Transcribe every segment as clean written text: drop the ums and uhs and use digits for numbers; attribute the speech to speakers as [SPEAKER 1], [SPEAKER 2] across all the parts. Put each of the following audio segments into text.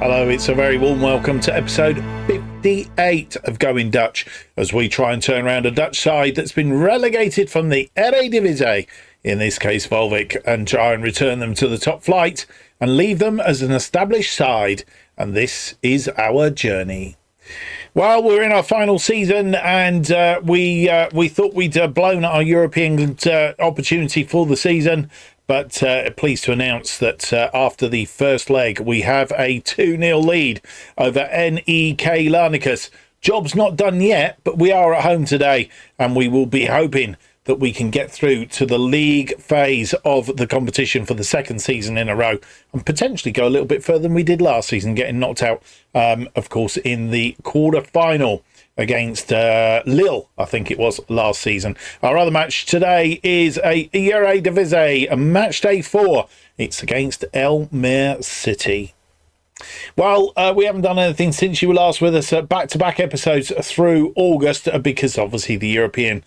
[SPEAKER 1] Hello, it's a very warm welcome to episode 58 of Going Dutch, as we try and turn around a Dutch side that's been relegated from the Eredivisie, in this case Waalwijk, and try and return them to the top flight and leave them as an established side. And this is our journey. Well, we're in our final season, and we thought we'd blown our European opportunity for the season. But pleased to announce that after the first leg, we have a 2-0 lead over AEK Larnakas. Job's not done yet, but we are at home today, and we will be hoping that we can get through to the league phase of the competition for the second season in a row, and potentially go a little bit further than we did last season, getting knocked out, of course, in the quarter-final against Lille, I think it was, last season. Our other match today is a Eredivisie, a match day 4. It's against Almere City. Well, we haven't done anything since you were last with us, back-to-back episodes through August, because obviously the European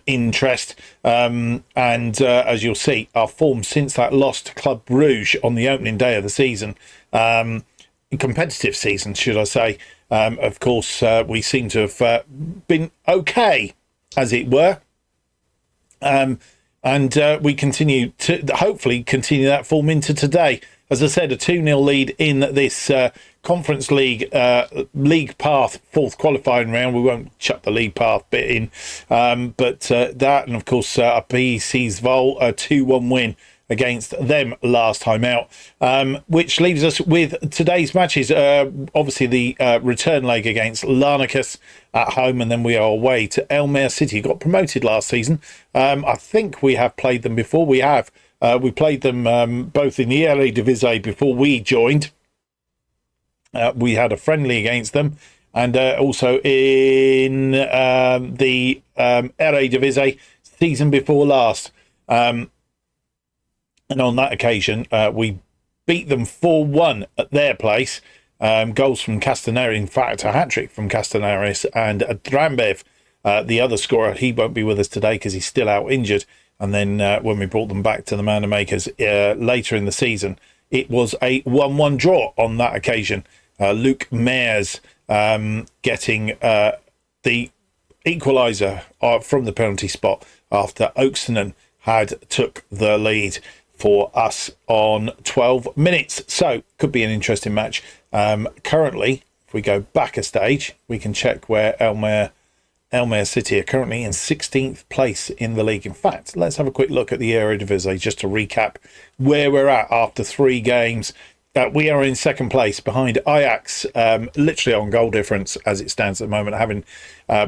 [SPEAKER 1] interest, and as you'll see, our form since that loss to Club Brugge on the opening day of the season, competitive season, should I say. Of course, we seem to have been okay, as it were. And we continue to hopefully continue that form into today. As I said, a 2-0 lead in this Conference League league path, fourth qualifying round. We won't chuck the league path bit in. But that, and of course, a PC's Vol, a 2-1 win against them last time out, which leaves us with today's matches. Obviously, the return leg against Larnakas at home, and then we are away to Almere City. Got promoted last season. I think we have played them before. We have. We played them both in the Eredivisie before we joined. We had a friendly against them, and also in the Eredivisie season before last. And on that occasion, we beat them 4-1 at their place. Goals from Castanari, in fact, a hat-trick from Castanaris, and Drambev, the other scorer. He won't be with us today because he's still out injured. And then when we brought them back to the Manor Makers later in the season, it was a 1-1 draw on that occasion. Luke Mayers getting the equaliser from the penalty spot after Oakstonen had took the lead for us on 12 minutes. So, could be an interesting match. Currently, if we go back a stage, we can check where Almere City are currently in 16th place in the league. In fact, let's have a quick look at the Eredivisie just to recap where we're at after 3 games. We are in second place behind Ajax, literally on goal difference as it stands at the moment, having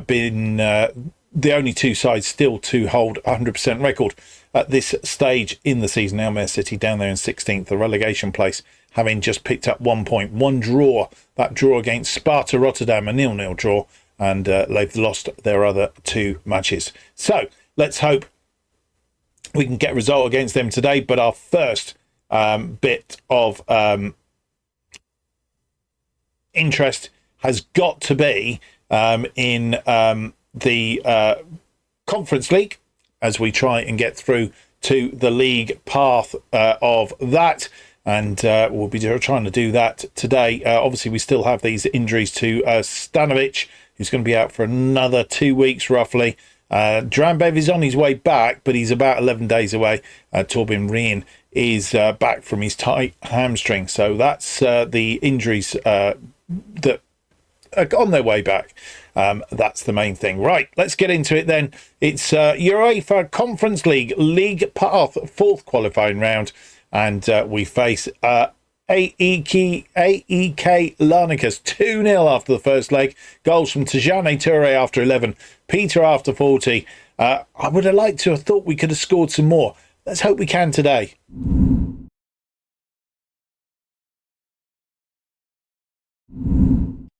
[SPEAKER 1] been the only 2 sides still to hold 100% record at this stage in the season. Almere City down there in 16th, the relegation place, having just picked up 1 point. 1 draw, that draw against Sparta Rotterdam, a 0-0 draw, and they've lost their other 2 matches. So let's hope we can get a result against them today. But our first bit of interest has got to be in the Conference League, as we try and get through to the league path of that. And we'll be trying to do that today. Obviously, we still have these injuries to Stanovic, who's going to be out for another 2 weeks, roughly. Drambev is on his way back, but he's about 11 days away. Torben Rien is back from his tight hamstring. So that's the injuries that are on their way back. That's the main thing. Right, let's get into it then. It's UEFA Conference League, league path, 4th qualifying round. And we face AEK Larnakas 2-0 after the first leg. Goals from Tijane Toure after 11, Peter after 40. I would have liked to have thought we could have scored some more. Let's hope we can today.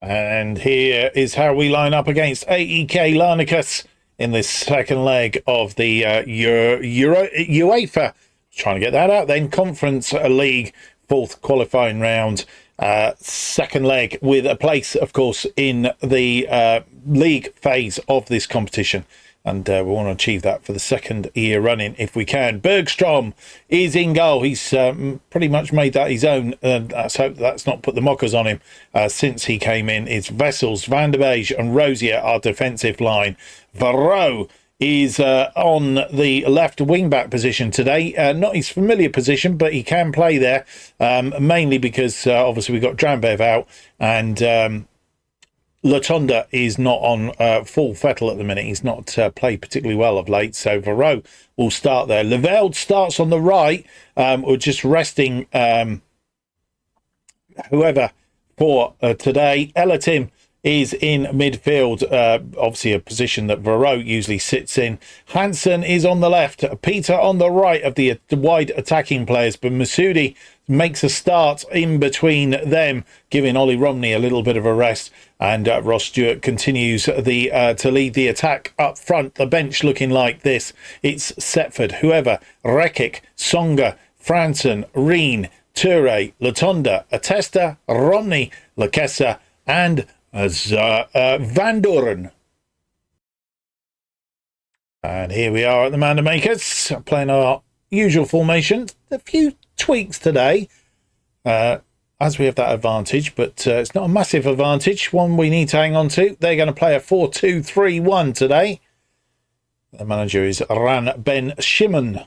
[SPEAKER 1] And here is how we line up against AEK Larnakas in this second leg of the UEFA. Trying to get that out then. Conference League, 4th qualifying round. Second leg with a place, of course, in the league phase of this competition. And we want to achieve that for the second year running if we can. Bergstrom is in goal. He's pretty much made that his own. Let's hope that's not put the mockers on him since he came in. It's Wessels, Van der Beek and Rosier, our defensive line. Varro is on the left wing-back position today. Not his familiar position, but he can play there, mainly because obviously we've got Drambev out and Latonda is not on full fettle at the minute. He's not played particularly well of late, so Varro will start there. Leveld starts on the right. We're just resting whoever for today. Elatim is in midfield, obviously a position that Varro usually sits in. Hansen is on the left. Peter on the right of the wide attacking players, but Masudi makes a start in between them, giving Ollie Romney a little bit of a rest, and Ross Stewart continues to lead the attack up front. The bench looking like this. It's Setford, whoever, Rekic, Songa, Franson, Reen, Toure, Latonda, Atesta, Romney, Lakessa, and Van Doren. And here we are at the Manda Makers, playing our usual formation. A few tweaks today, as we have that advantage, but it's not a massive advantage, one we need to hang on to. They're going to play a 4-2-3-1 today. The manager is Ran Ben Shimon.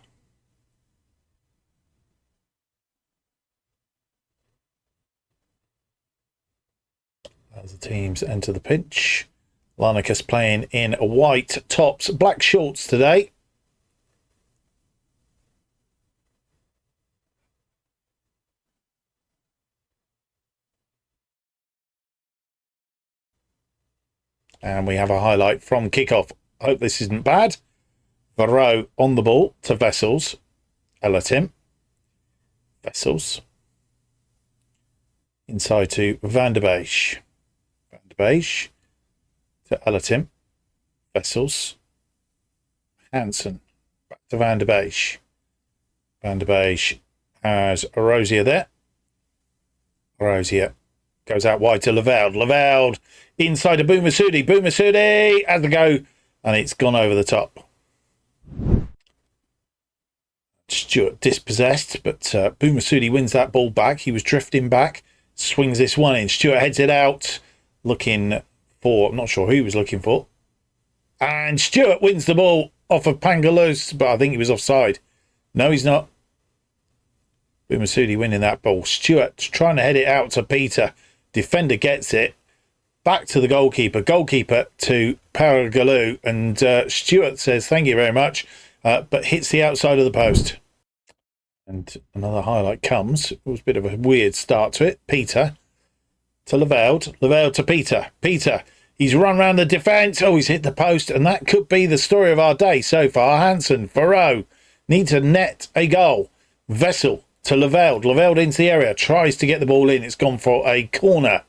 [SPEAKER 1] As the teams enter the pitch, Larnakas playing in white tops, black shorts today. And we have a highlight from kickoff. I hope this isn't bad. Varro on the ball to Wessels. Elatim. Wessels. Inside to Van der Beek. Van der Beek to Elatim. Wessels. Hansen. Back to Van der Beek. Van der Beek has Rosier there. Rosier goes out wide to Leveld. Leveld inside to Boumassoudi. Boumassoudi has the go, and it's gone over the top. Stewart dispossessed, but Boumassoudi wins that ball back. He was drifting back, swings this one in. Stewart heads it out, looking for, I'm not sure who he was looking for. And Stewart wins the ball off of Pangalus, but I think he was offside. No, he's not. Boumassoudi winning that ball. Stewart trying to head it out to Peter. Defender gets it. Back to the goalkeeper. Goalkeeper to Paragaloo. And Stewart says, thank you very much. But hits the outside of the post. And another highlight comes. It was a bit of a weird start to it. Peter to Leveld. Leveld to Peter. Peter. He's run round the defence. Oh, he's hit the post. And that could be the story of our day so far. Hansen, Varro need to net a goal. Vessel to Leveld. Leveld into the area. Tries to get the ball in. It's gone for a corner.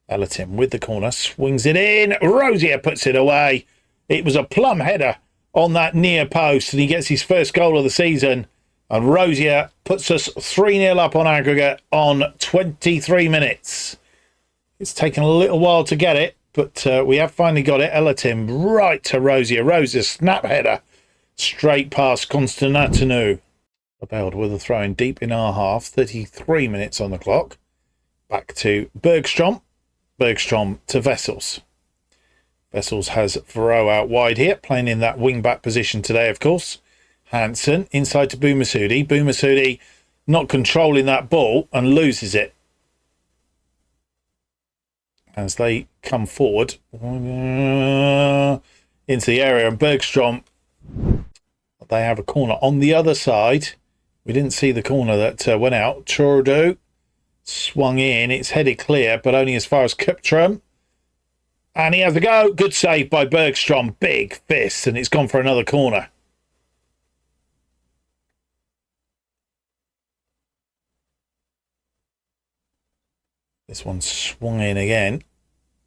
[SPEAKER 1] Elatim with the corner. Swings it in. Rosier puts it away. It was a plumb header on that near post. And he gets his first goal of the season. And Rosier puts us 3-0 up on aggregate on 23 minutes. It's taken a little while to get it, but we have finally got it. Elatim right to Rosier. Rosier snap header straight past Constantinu. Leveld with a throw in deep in our half. 33 minutes on the clock. Back to Bergstrom. Bergstrom to Wessels. Wessels has Varro out wide here, playing in that wing-back position today, of course. Hansen inside to Boumassoudi. Boumassoudi not controlling that ball and loses it. As they come forward into the area, and Bergstrom, they have a corner on the other side. We didn't see the corner that went out. Trudeau swung in. It's headed clear, but only as far as Kuptrum. And he has a go. Good save by Bergstrom. Big fist, and it's gone for another corner. This one swung in again.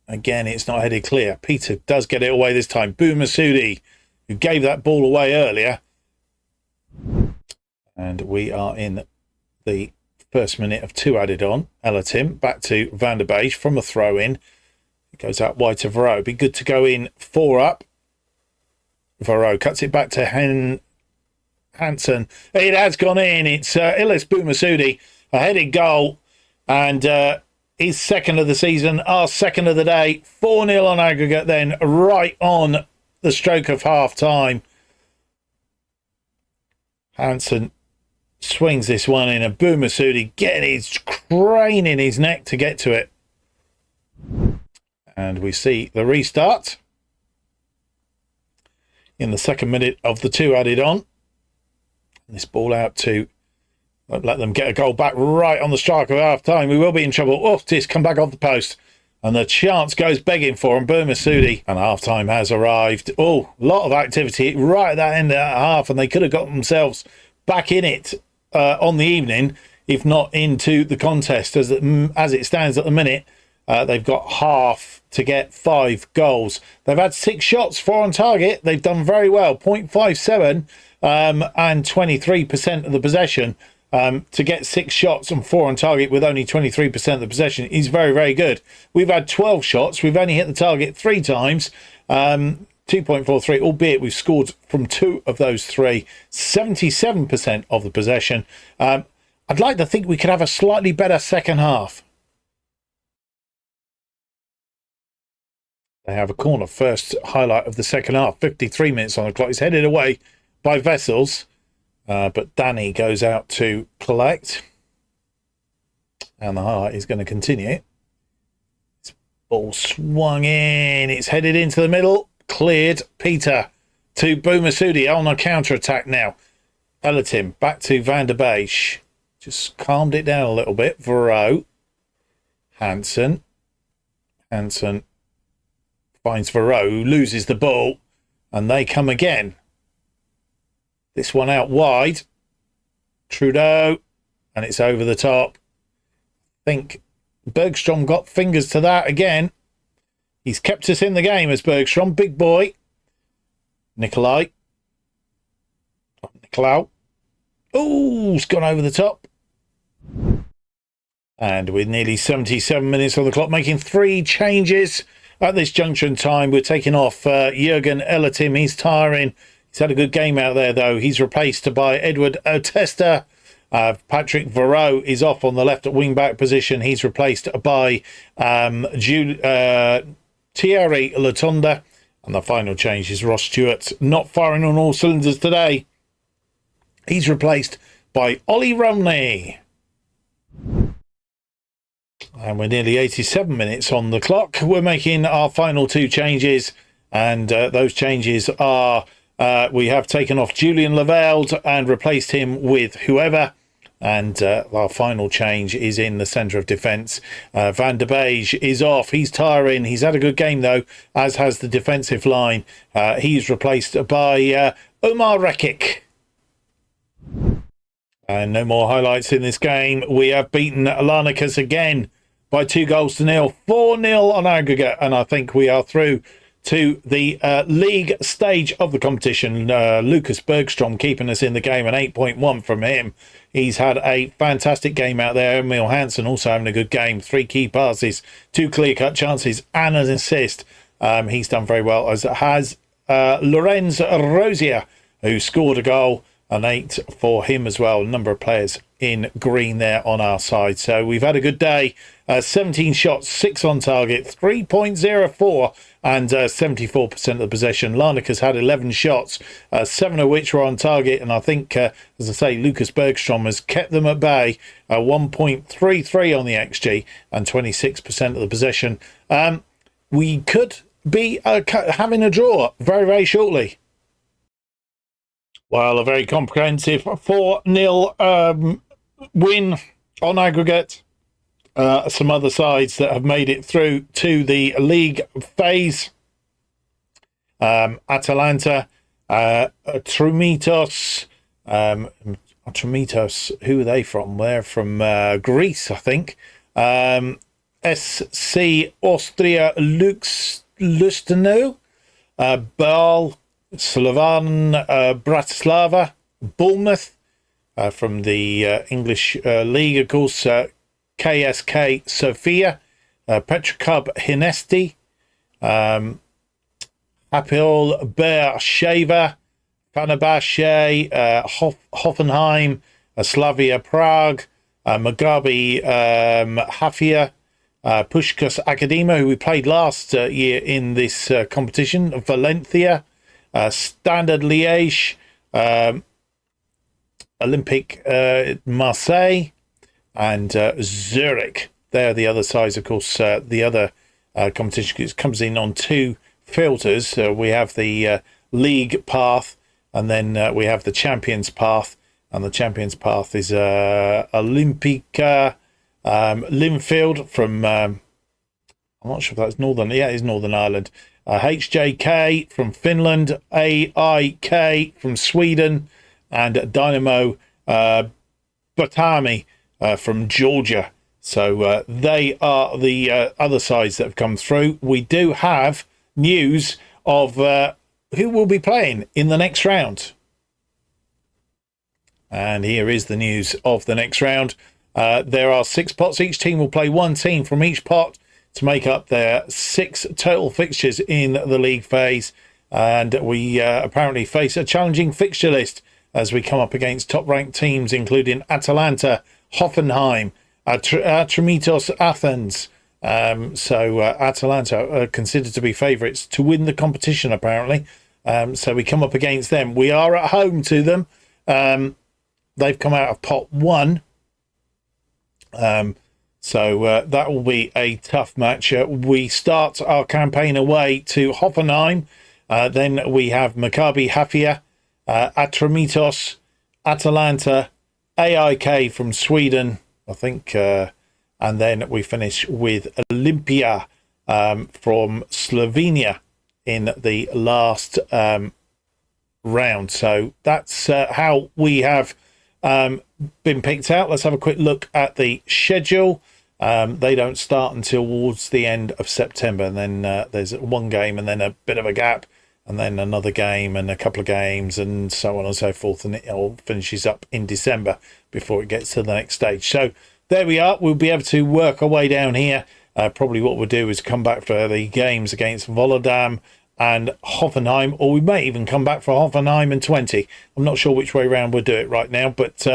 [SPEAKER 1] Again, it's not headed clear. Peter does get it away this time. Boumassoudi, who gave that ball away earlier. And we are in the first minute of 2 added on. Elatim back to Van der Beek from a throw in. It goes out wide to Varro. Be good to go in 4 up. Varro cuts it back to Hansen. It has gone in. It's Ilis Boumassoudi, a headed goal, and his second of the season, our second of the day. 4-0 on aggregate then, right on the stroke of half-time. Hansen swings this one in, and Boumassoudi getting his crane in his neck to get to it. And we see the restart in the second minute of the 2 added on. This ball out to let them get a goal back right on the strike of half time. We will be in trouble. Oh, it's come back off the post. And the chance goes begging for him. Boumassoudi. And half time has arrived. Oh, a lot of activity right at that end of that half. And they could have got themselves back in it on the evening, if not into the contest. As it stands at the minute, they've got half to get 5 goals. They've had 6 shots, 4 on target. They've done very well. 0.57 and 23% of the possession. To get 6 shots and 4 on target with only 23% of the possession is very, very good. We've had 12 shots. We've only hit the target 3 times. 2.43, albeit we've scored from 2 of those 3. 77% of the possession. I'd like to think we could have a slightly better second half. They have a corner. First highlight of the second half. 53 minutes on the clock. It's headed away by Vessels. But Danny goes out to collect. And the highlight is going to continue. This ball swung in. It's headed into the middle. Cleared. Peter to Boumassoudi on a counter-attack now. Elatim back to Van der Beek. Just calmed it down a little bit. Varro. Hansen finds Varro, who loses the ball. And they come again. This one out wide. Trudeau. And it's over the top. I think Bergstrom got fingers to that again. He's kept us in the game as Bergstrom. Big boy. Nicolau. Oh, it's gone over the top. And with nearly 77 minutes on the clock, making 3 changes at this junction time. We're taking off Jurgen Elatim. He's tiring. He's had a good game out there, though. He's replaced by Edward Otesta. Patrick Varro is off on the left at wing-back position. He's replaced by Thierry Latonda. And the final change is Ross Stewart. Not firing on all cylinders today. He's replaced by Ollie Romney. And we're nearly 87 minutes on the clock. We're making our final 2 changes. And those changes are... we have taken off Julian Lavelde and replaced him with whoever. And our final change is in the centre of defence. Van der Beek is off. He's tiring. He's had a good game, though, as has the defensive line. He's replaced by Omar Rekic. And no more highlights in this game. We have beaten Larnakas again by 2-0. 4-0 on aggregate. And I think we are through to the league stage of the competition. Lucas Bergstrom keeping us in the game, an 8.1 from him. He's had a fantastic game out there. Emil Hansen also having a good game. 3 key passes, 2 clear-cut chances, and an assist. He's done very well, as has Lorenz Rosier, who scored a goal. An 8 for him as well. A number of players in green there on our side. So we've had a good day. 17 shots, 6 on target, 3.04 and 74% of the possession. Larnakas had 11 shots, 7 of which were on target. And I think, as I say, Lucas Bergstrom has kept them at bay. 1.33 on the XG and 26% of the possession. We could be having a draw very, very shortly. Well, a very comprehensive 4-0 win on aggregate. Some other sides that have made it through to the league phase. Atalanta, Atromitos. Atromitos, who are they from? They're from Greece, I think. SC Austria Lustano. Bâle. Slovan Bratislava, Bournemouth, from the English League, of course, KSK Sofia, Petrocub Hinesti, Hapoel Beersheva, Fenerbahce, Hoffenheim, Slavia Prague, Maccabi Haifa, Pushkas Academia, who we played last year in this competition, Valencia, Standard Liège, Olympique Marseille, and Zurich. They're the other sides, of course. The other competition comes in on two filters. We have the league path, and then we have the champions path. And the champions path is Olympique Linfield from, I'm not sure if that's Northern, yeah, it is Northern Ireland. HJK from Finland, AEK from Sweden, and Dynamo Batami from Georgia. So they are the other sides that have come through. We do have news of who will be playing in the next round. And here is the news of the next round. There are 6 pots. Each team will play one team from each pot to make up their 6 total fixtures in the league phase. And we apparently face a challenging fixture list as we come up against top-ranked teams, including Atalanta, Hoffenheim, Atromitos Athens. So Atalanta are considered to be favourites to win the competition, apparently. So we come up against them. We are at home to them. They've come out of pot 1. So that will be a tough match. We start our campaign away to Hoffenheim. Then we have Maccabi Haifa, Atromitos, Atalanta, AEK from Sweden, I think. And then we finish with Olympia from Slovenia in the last round. So that's how we have been picked out. Let's have a quick look at the schedule. They don't start until towards the end of September, and then there's one game and then a bit of a gap, and then another game and a couple of games and so on and so forth, and it all finishes up in December before it gets to the next stage. So there we are. We'll be able to work our way down here. Probably what we'll do is come back for the games against Volendam and Hoffenheim, or we may even come back for Hoffenheim and 20. I'm not sure which way round we'll do it right now, but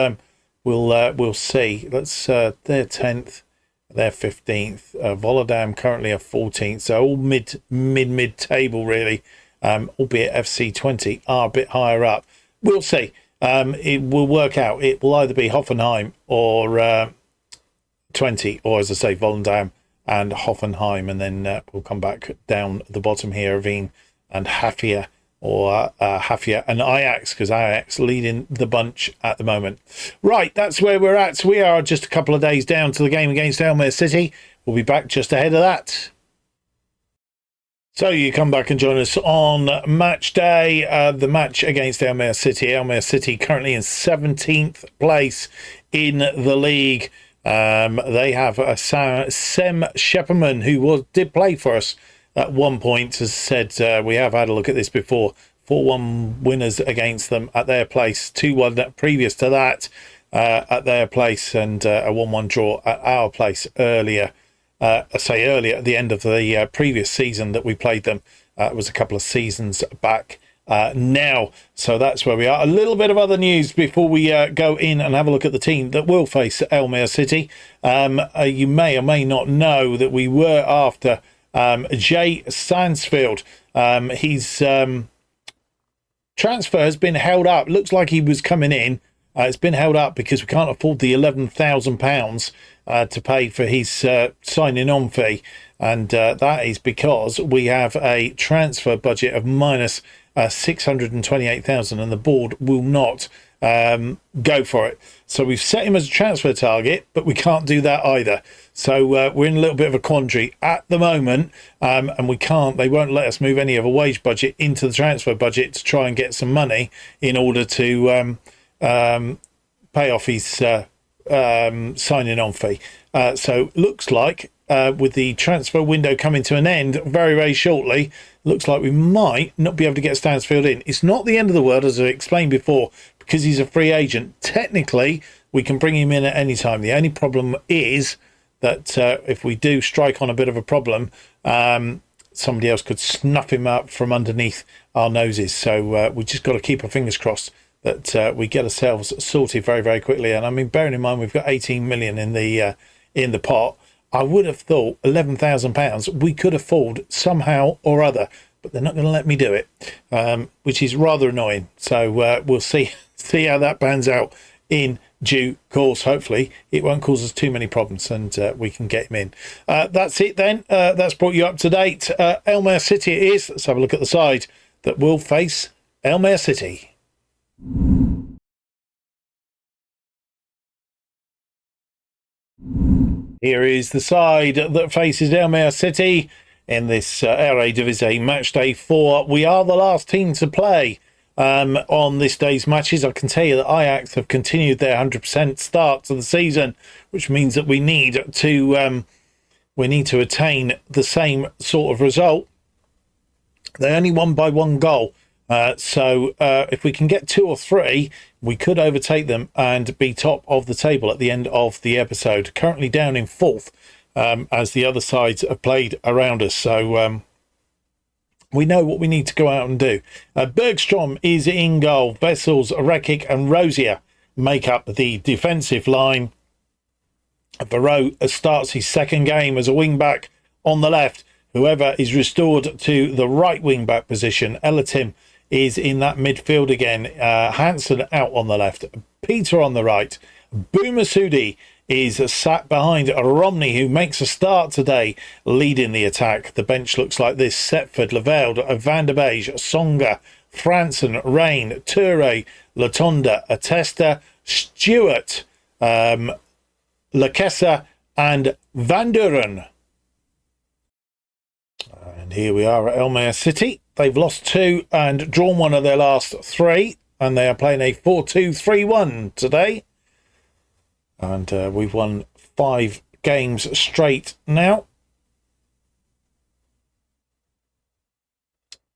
[SPEAKER 1] we'll see. Let's they're 10th, they're 15th. Volendam currently are 14th, so all mid table really. Albeit FC20 are a bit higher up. We'll see. It will work out. It will either be Hoffenheim or 20, or as I say, Volendam and Hoffenheim, and then we'll come back down the bottom here, Veen and Haifa, or Haifa and Ajax, because Ajax leading the bunch at the moment. Right, that's where we're at. So we are just a couple of days down to the game against Almere City. We'll be back just ahead of that. So you come back and join us on match day, the match against Almere City. Almere City currently in 17th place in the league. They have a Sem Shepperman, who did play for us at one point. As said, we have had a look at this before. 4-1 winners against them at their place, 2-1 previous to that at their place, and a 1-1 draw at our place earlier. Earlier at the end of the previous season that we played them. It was a couple of seasons back now. So that's where we are. A little bit of other news before we go in and have a look at the team that will face Almere City. You may or may not know that we were after Jay Sansfield. His transfer has been held up. Looks like he was coming in. It's been held up because we can't afford the £11,000 to pay for his signing on fee, and that is because we have a transfer budget of minus 628,000, and the board will not go for it. So we've set him as a transfer target, but we can't do that either. So we're in a little bit of a quandary at the moment, and they won't let us move any of a wage budget into the transfer budget to try and get some money in order to pay off his signing on fee. So looks like with the transfer window coming to an end very, very shortly, looks like we might not be able to get Stansfield in. It's not the end of the world, as I explained before, because he's a free agent. Technically, we can bring him in at any time. The only problem is that if we do strike on a bit of a problem, somebody else could snuff him up from underneath our noses. So we just got to keep our fingers crossed that we get ourselves sorted very, very quickly. And I mean, bearing in mind we've got 18 million in the pot, I would have thought £11,000 we could afford somehow or other, but they're not going to let me do it, which is rather annoying. So we'll see how that pans out in due course. Hopefully it won't cause us too many problems and we can get him in. That's it then. That's brought you up to date. Almere City it is. Let's have a look at the side that will face Almere City. Here is the side that faces Almere City in this Eredivisie match day 4. We are the last team to play on this day's matches. I can tell you that Ajax have continued their 100% start to the season, which means that we need to attain the same sort of result. They only won by 1 goal. So if we can get 2 or 3, we could overtake them and be top of the table at the end of the episode. Currently down in 4th as the other sides have played around us. So we know what we need to go out and do. Bergstrom is in goal. Vessels, Rekic and Rosier make up the defensive line. Varro starts his second game as a wing-back on the left. Whoever is restored to the right wing-back position. Elatim is in that midfield again. Hansen out on the left. Peter on the right. Boumassoudi is sat behind Romney, who makes a start today, leading the attack. The bench looks like this. Setford, Levelde, Van der Beek, Songa, Franson, Rain, Toure, Latonda, Atesta, Stewart, Lakessa and Van Duren. And here we are at Almere City. They've lost 2 and drawn 1 of their last 3, and they are playing a 4-2-3-1 today. And we've won 5 games straight now.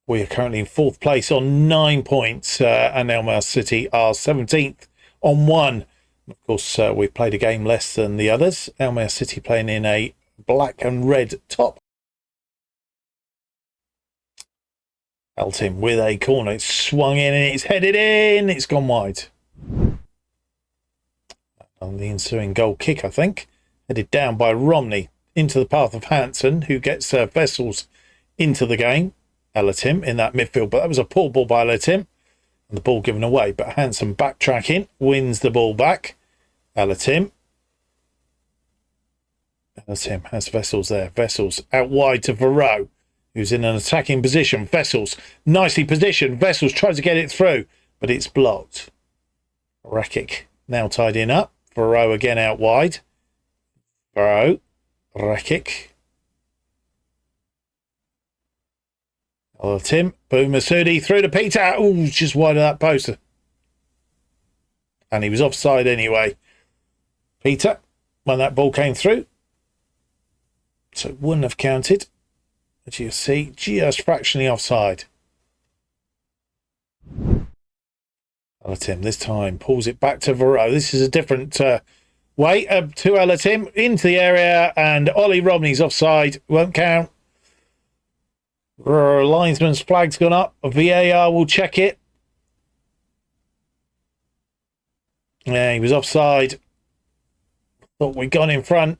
[SPEAKER 1] We are currently in 4th place on 9 points, and Almere City are 17th on 1. Of course, we've played a game less than the others. Almere City playing in a black and red top. Eltim with a corner. It's swung in and it's headed in. It's gone wide. On the ensuing goal kick, I think. Headed down by Romney into the path of Hansen, who gets Vessels into the game. Elatim in that midfield, but that was a poor ball by Elatim. And the ball given away, but Hansen backtracking, wins the ball back. Elatim has Vessels there. Vessels out wide to Varro, who's in an attacking position. Vessels, nicely positioned. Vessels tries to get it through, but it's blocked. Rekic now tied in up. Varro again out wide. Varro, Rekic. Tim, Boumassoudi through to Peter. Ooh, just wide of that poster. And he was offside anyway. Peter, when that ball came through. So it wouldn't have counted. As you see, just fractionally offside. Elatim this time pulls it back to Varro. This is a different way to Elatim into the area, and Ollie Romney's offside. Won't count. Linesman's flag's gone up. VAR will check it. Yeah, he was offside. Thought we'd gone in front.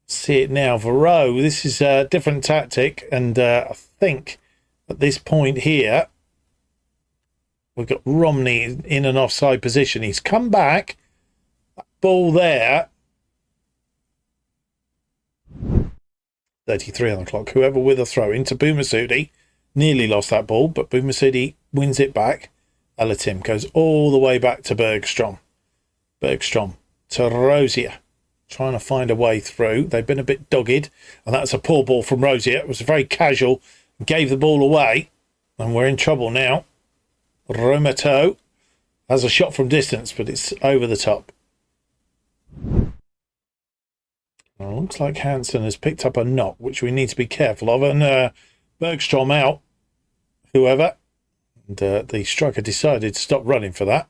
[SPEAKER 1] See it now. Varro, this is a different tactic, and I think at this point here we've got Romney in an offside position. He's come back. Ball there. 33 on the clock. Whoever with a throw into Boumassoudi nearly lost that ball, but Boumassoudi wins it back. Elatim goes all the way back to Bergstrom. Bergstrom to Rosier, trying to find a way through. They've been a bit dogged, and that's a poor ball from Rosier. It was very casual, gave the ball away, and we're in trouble now. Romato has a shot from distance, but it's over the top. Well, looks like Hansen has picked up a knock, which we need to be careful of. And Bergstrom out, whoever. And the striker decided to stop running for that.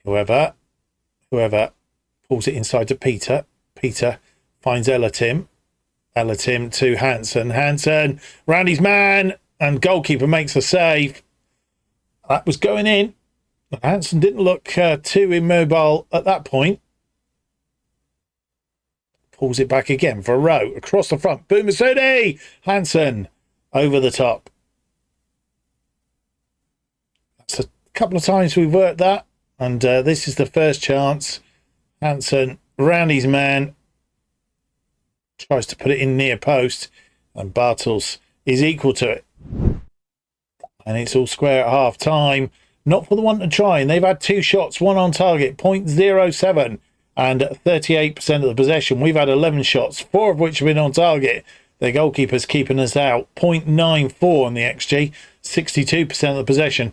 [SPEAKER 1] Whoever pulls it inside to Peter. Peter finds Elatim. Elatim to Hansen. Hansen round his man, and goalkeeper makes a save. That was going in. Hansen didn't look too immobile at that point. Pulls it back again. Varro across the front. Boumassoudi! Hansen over the top. That's a couple of times we've worked that. And this is the first chance. Hansen round his man. Tries to put it in near post. And Bartels is equal to it. And it's all square at half time. Not for the one to try. And they've had 2 shots, one on target, 0.07 and 38% of the possession. We've had 11 shots, 4 of which have been on target. Their goalkeeper's keeping us out, 0.94 on the XG, 62% of the possession.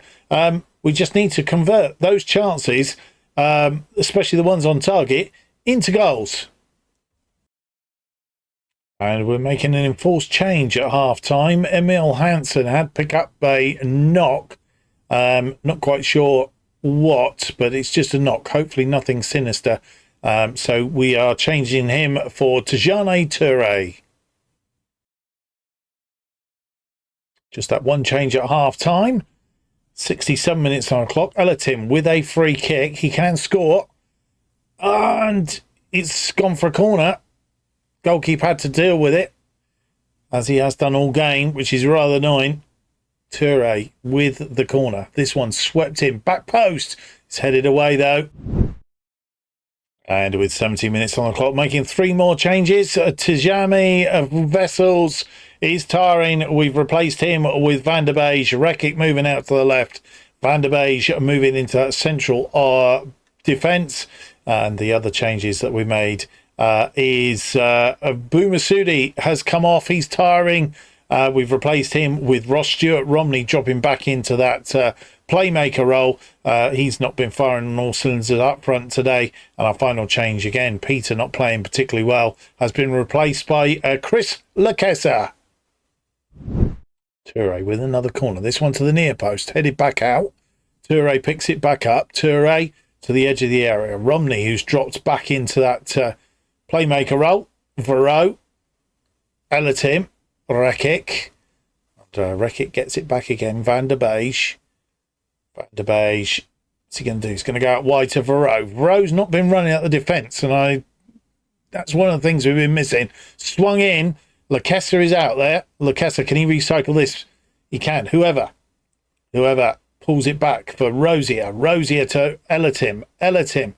[SPEAKER 1] We just need to convert those chances, especially the ones on target, into goals. And we're making an enforced change at half-time. Emil Hansen had picked up a knock. Not quite sure what, but it's just a knock. Hopefully nothing sinister. So we are changing him for Tijane Toure. Just that one change at half-time. 67 minutes on the clock. Elatim with a free kick. He can score. And it's gone for a corner. Goalkeeper had to deal with it, as he has done all game, which is rather annoying. Toure with the corner. This one swept in. Back post. It's headed away, though. And with 17 minutes on the clock, making 3 more changes. Tijami Vessels is tiring. We've replaced him with Van der Beij. Rekic moving out to the left. Van der Beij moving into that central defence. And the other changes that we made is Boumassoudi has come off. He's tiring. We've replaced him with Ross Stewart. Romney dropping back into that playmaker role. He's not been firing on all cylinders up front today. And our final change again, Peter not playing particularly well, has been replaced by Chris Lakessa. Toure with another corner. This one to the near post, headed back out. Toure picks it back up. Toure to the edge of the area. Romney, who's dropped back into that playmaker role. Varro, Elatim, Rekic. Rekic gets it back again. Van der Beij. Van der Beij. What's he going to do? He's going to go out wide to Varro. Varro's not been running out the defence, and that's one of the things we've been missing. Swung in. Lakessa is out there. Lakessa, can he recycle this? He can. Whoever pulls it back for Rosier. Rosier to Elatim. Elatim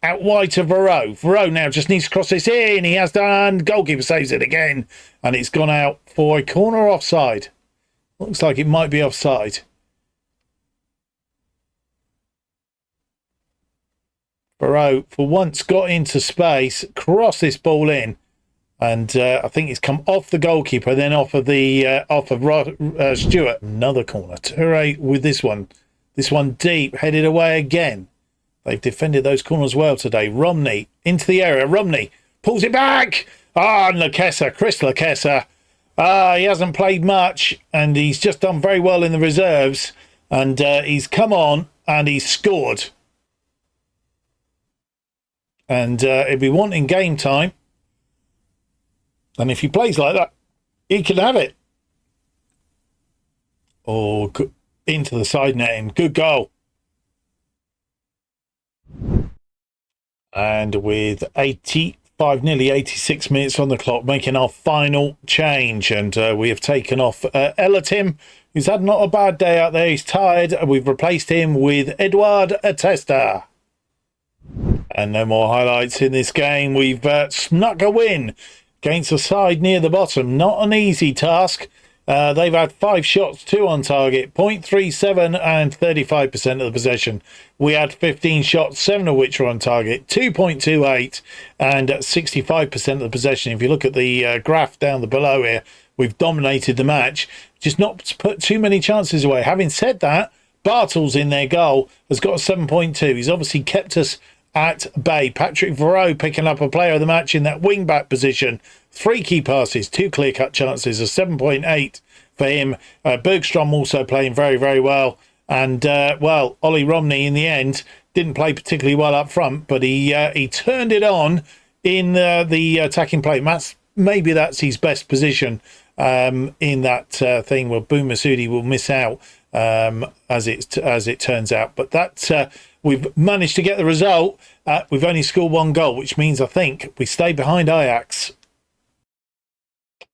[SPEAKER 1] out wide to Varro. Varro now just needs to cross this in. He has done. Goalkeeper saves it again. And it's gone out for a corner offside. Looks like it might be offside. Varro, for once, got into space. Crossed this ball in. And I think it's come off the goalkeeper, then off of Stewart. Another corner. Toure with this one. This one deep, headed away again. They've defended those corners well today. Romney into the area. Romney pulls it back. And Lakessa, Chris Lakessa. He hasn't played much, and he's just done very well in the reserves. And he's come on and he's scored. And he'll be wanting game time. And if he plays like that, he can have it. Oh, into the side netting. Good goal. And with 85, nearly 86 minutes on the clock, making our final change. And we have taken off Elatim, who's had not a bad day out there. He's tired. We've replaced him with Eduard Atesta. And no more highlights in this game. We've snuck a win against a side near the bottom. Not an easy task. They've had 5 shots, 2 on target, 0.37 and 35% of the possession. We had 15 shots, 7 of which were on target, 2.28 and 65% of the possession. If you look at the graph down below here, we've dominated the match, just not put too many chances away. Having said that, Bartels in their goal has got a 7.2. He's obviously kept us at bay. Patrick Varro picking up a player of the match in that wing-back position. 3 key passes, 2 clear-cut chances, a 7.8 for him. Bergstrom also playing very, very well. And, Ollie Romney in the end didn't play particularly well up front, but he turned it on in the attacking play. maybe that's his best position in that thing where Boom Masudi will miss out as it turns out. But that we've managed to get the result. We've only scored 1 goal, which means I think we stay behind Ajax.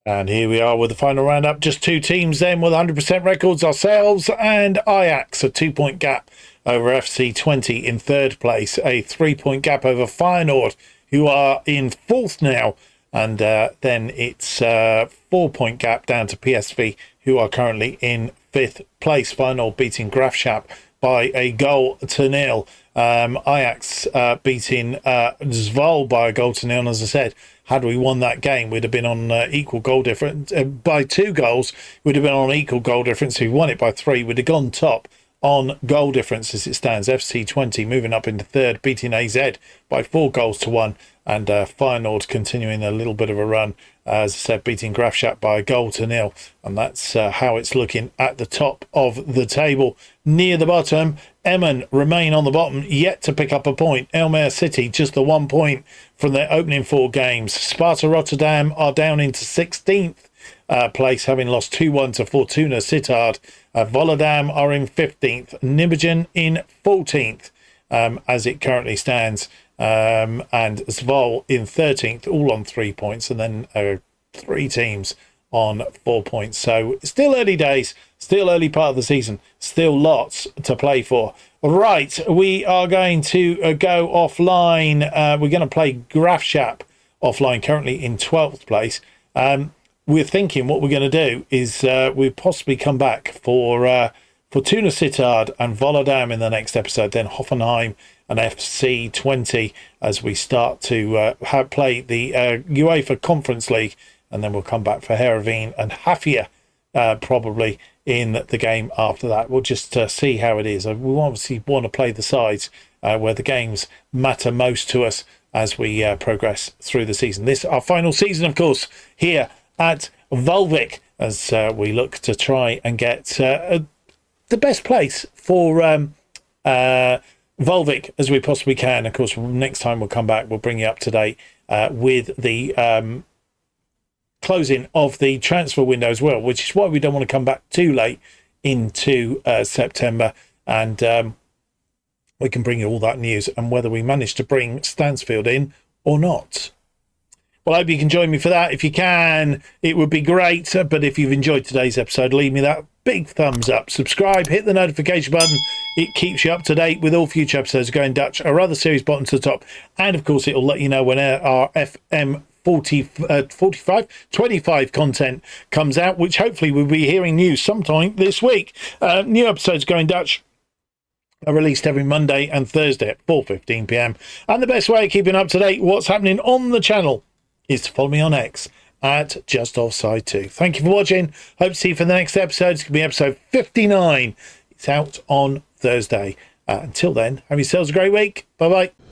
[SPEAKER 1] And here we are with the final roundup. Just 2 teams then with 100% records, ourselves and Ajax. A 2-point gap over FC20 in 3rd place. A 3-point gap over Feyenoord, who are in 4th now. And then it's a 4-point gap down to PSV, who are currently in 5th place. Feyenoord beating Graafschap by a goal to nil. Ajax beating Zwolle by a goal to nil. And as I said, had we won that game, we'd have been on equal goal difference. By 2 goals, we'd have been on equal goal difference. If we won it by 3, we'd have gone top on goal difference as it stands. FC20 moving up into 3rd, beating AZ by 4 goals to 1. And Feyenoord continuing a little bit of a run, as I said, beating Graafschap by a goal to nil. And that's how it's looking at the top of the table. Near the bottom, Emmen remain on the bottom, yet to pick up a point. Almere City, just the 1 point from their opening 4 games. Sparta Rotterdam are down into 16th place, having lost 2-1 to Fortuna Sittard. Volendam are in 15th. Nijmegen in 14th as it currently stands. And Zwolle in 13th, all on 3 points, and then 3 teams on 4 points. So still early days, still early part of the season, still lots to play for. Right, we are going to go offline. We're going to play Graafschap offline, currently in 12th place. We're thinking what we're going to do is we'll possibly come back for Fortuna Sittard and Volendam in the next episode, then Hoffenheim and FC20 as we start to play the UEFA Conference League, and then we'll come back for Heerenveen and Hafia probably in the game after that. We'll just see how it is. We obviously want to play the sides where the games matter most to us as we progress through the season. This our final season, of course, here at Waalwijk, as we look to try and get the best place for Waalwijk as we possibly can. Of course, next time we'll come back, we'll bring you up to date with the closing of the transfer window as well, which is why we don't want to come back too late into September, and we can bring you all that news and whether we manage to bring Stansfield in or not. Well, I hope you can join me for that. If you can, it would be great. But if you've enjoyed today's episode, leave me that big thumbs up. Subscribe, hit the notification button. It keeps you up to date with all future episodes of Going Dutch, our other series bottom to the top. And, of course, it'll let you know when our FM 25 content comes out, which hopefully we'll be hearing news sometime this week. New episodes Going Dutch are released every Monday and Thursday at 4:15 p.m. And the best way of keeping up to date what's happening on the channel is to follow me on X at JustOffsideFM. Thank you for watching. Hope to see you for the next episode. It's going to be episode 59. It's out on Thursday. Until then, have yourselves a great week. Bye-bye.